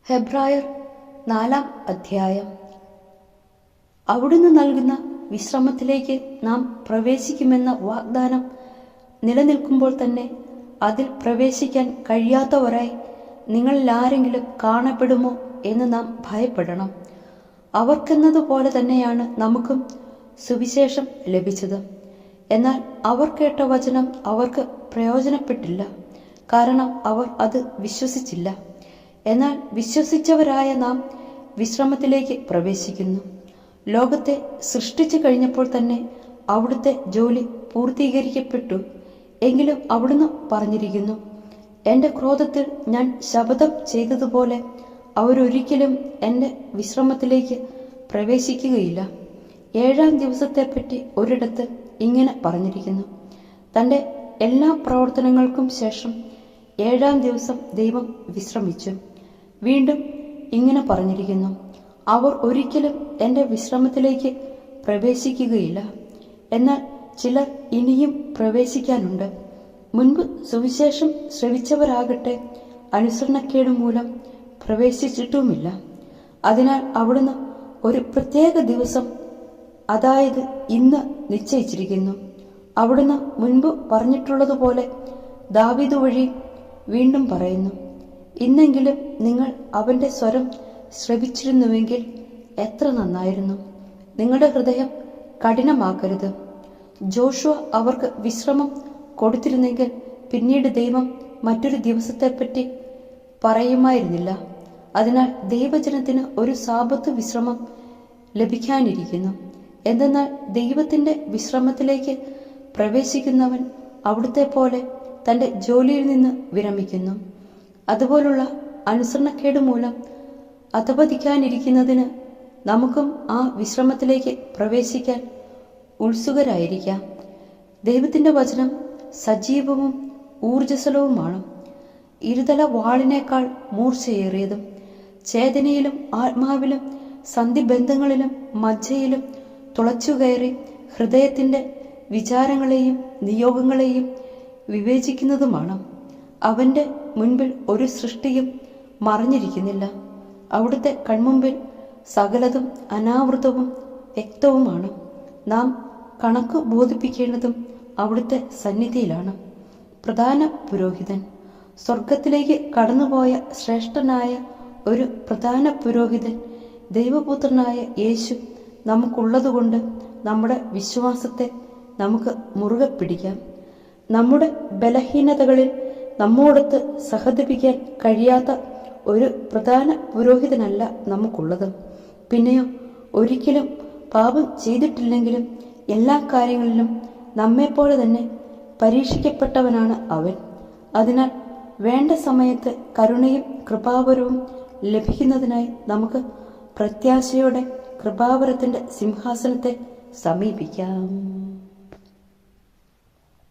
ഹെബ്രായർ 4-ാം അധ്യായം. അവിടുന്ന് നൽകുന്ന വിശ്രമത്തിലേക്ക് നാം പ്രവേശിക്കുമെന്ന വാഗ്ദാനം നിലനിൽക്കുമ്പോൾ തന്നെ അതിൽ പ്രവേശിക്കാൻ കഴിയാത്തവരായി നിങ്ങളിലാരെങ്കിലും കാണപ്പെടുമോ എന്ന് നാം ഭയപ്പെടണം. അവർക്കെന്നതുപോലെ തന്നെയാണ് നമുക്കും സുവിശേഷം ലഭിച്ചത്. എന്നാൽ അവർ കേട്ട വചനം അവർക്ക് പ്രയോജനപ്പെട്ടില്ല, കാരണം അവർ അത് വിശ്വസിച്ചില്ല. എന്നാൽ വിശ്വസിച്ചവരായ നാം വിശ്രമത്തിലേക്ക് പ്രവേശിക്കുന്നു. ലോകത്തെ സൃഷ്ടിച്ചു കഴിഞ്ഞപ്പോൾ തന്നെ അവിടുത്തെ ജോലി പൂർത്തീകരിക്കപ്പെട്ടു. എങ്കിലും അവിടുന്ന് പറഞ്ഞിരിക്കുന്നു, എൻ്റെ ക്രോധത്തിൽ ഞാൻ ശപഥം ചെയ്തതുപോലെ അവരൊരിക്കലും എൻ്റെ വിശ്രമത്തിലേക്ക് പ്രവേശിക്കുകയില്ല. 7-ാം ദിവസത്തെപ്പറ്റി ഒരിടത്ത് ഇങ്ങനെ പറഞ്ഞിരിക്കുന്നു, തൻ്റെ എല്ലാ പ്രവർത്തനങ്ങൾക്കും ശേഷം 7-ാം ദിവസം ദൈവം വിശ്രമിച്ചു. വീണ്ടും ഇങ്ങനെ പറഞ്ഞിരിക്കുന്നു, അവർ ഒരിക്കലും എൻ്റെ വിശ്രമത്തിലേക്ക് പ്രവേശിക്കുകയില്ല. എന്നാൽ ചിലർ ഇനിയും പ്രവേശിക്കാനുണ്ട്. മുൻപ് സുവിശേഷം ശ്രവിച്ചവരാകട്ടെ അനുസരണക്കേട് മൂലം പ്രവേശിച്ചിട്ടുമില്ല. അതിനാൽ അവിടുന്ന് ഒരു പ്രത്യേക ദിവസം, അതായത് ഇന്ന് നിശ്ചയിച്ചിരിക്കുന്നു. അവിടുന്ന് മുൻപ് പറഞ്ഞിട്ടുള്ളതുപോലെ ദാവീദ് വഴി വീണ്ടും പറയുന്നു, ഇന്നെങ്കിലും നിങ്ങൾ അവൻ്റെ സ്വരം ശ്രവിച്ചിരുന്നുവെങ്കിൽ എത്ര നന്നായിരുന്നു. നിങ്ങളുടെ ഹൃദയം കഠിനമാക്കരുത്. ജോഷുവ അവർക്ക് വിശ്രമം കൊടുത്തിരുന്നെങ്കിൽ പിന്നീട് ദൈവം മറ്റൊരു ദിവസത്തെപ്പറ്റി പറയുമായിരുന്നില്ല. അതിനാൽ ദൈവജനത്തിന് ഒരു സാബത്ത് വിശ്രമം ലഭിക്കാനിരിക്കുന്നു. എന്തെന്നാൽ ദൈവത്തിൻ്റെ വിശ്രമത്തിലേക്ക് പ്രവേശിക്കുന്നവൻ അവിടുത്തെ പോലെ തൻ്റെ ജോലിയിൽ നിന്ന് വിരമിക്കുന്നു. അതുപോലുള്ള അനുസരണക്കേട് മൂലം അധപതിക്കാനിരിക്കുന്നതിന് നമുക്കും ആ വിശ്രമത്തിലേക്ക് പ്രവേശിക്കാൻ ഉത്സുകരായിരിക്കാം. ദൈവത്തിൻ്റെ വചനം സജീവവും ഊർജ്ജസ്വലവുമാണ്, ഇരുതല വാളിനേക്കാൾ മൂർച്ചയേറിയതും, ചേതനയിലും ആത്മാവിലും സന്ധിബന്ധങ്ങളിലും മജ്ജയിലും തുളച്ചുകയറി ഹൃദയത്തിൻ്റെ വിചാരങ്ങളെയും നിയോഗങ്ങളെയും വിവേചിക്കുന്നതുമാണ്. അവൻ്റെ മുൻപിൽ ഒരു സൃഷ്ടിയും മറഞ്ഞിരിക്കുന്നില്ല. അവിടുത്തെ കൺമുമ്പിൽ സകലതും അനാവൃതവും വ്യക്തവുമാണ്. നാം കണക്ക് ബോധിപ്പിക്കേണ്ടതും അവിടുത്തെ സന്നിധിയിലാണ്. പ്രധാന പുരോഹിതൻ, സ്വർഗത്തിലേക്ക് കടന്നുപോയ ശ്രേഷ്ഠനായ ഒരു പ്രധാന പുരോഹിതൻ, ദൈവപുത്രനായ യേശു നമുക്കുള്ളതുകൊണ്ട് നമ്മുടെ വിശ്വാസത്തെ നമുക്ക് മുറുകെ പിടിക്കാം. നമ്മുടെ ബലഹീനതകളിൽ നമ്മോടൊത്ത് സഹതപിക്കാൻ കഴിയാത്ത ഒരു പ്രധാന പുരോഹിതനല്ല നമുക്കുള്ളത്. പിന്നെയോ ഒരിക്കലും പാപം ചെയ്തിട്ടില്ലെങ്കിലും എല്ലാ കാര്യങ്ങളിലും നമ്മെപ്പോലെ തന്നെ പരീക്ഷിക്കപ്പെട്ടവനാണ് അവൻ. അതിനാൽ വേണ്ട സമയത്ത് കരുണയും കൃപാവരവും ലഭിക്കുന്നതിനായി നമുക്ക് പ്രത്യാശയോടെ കൃപാവരത്തിൻ്റെ സിംഹാസനത്തെ സമീപിക്കാം.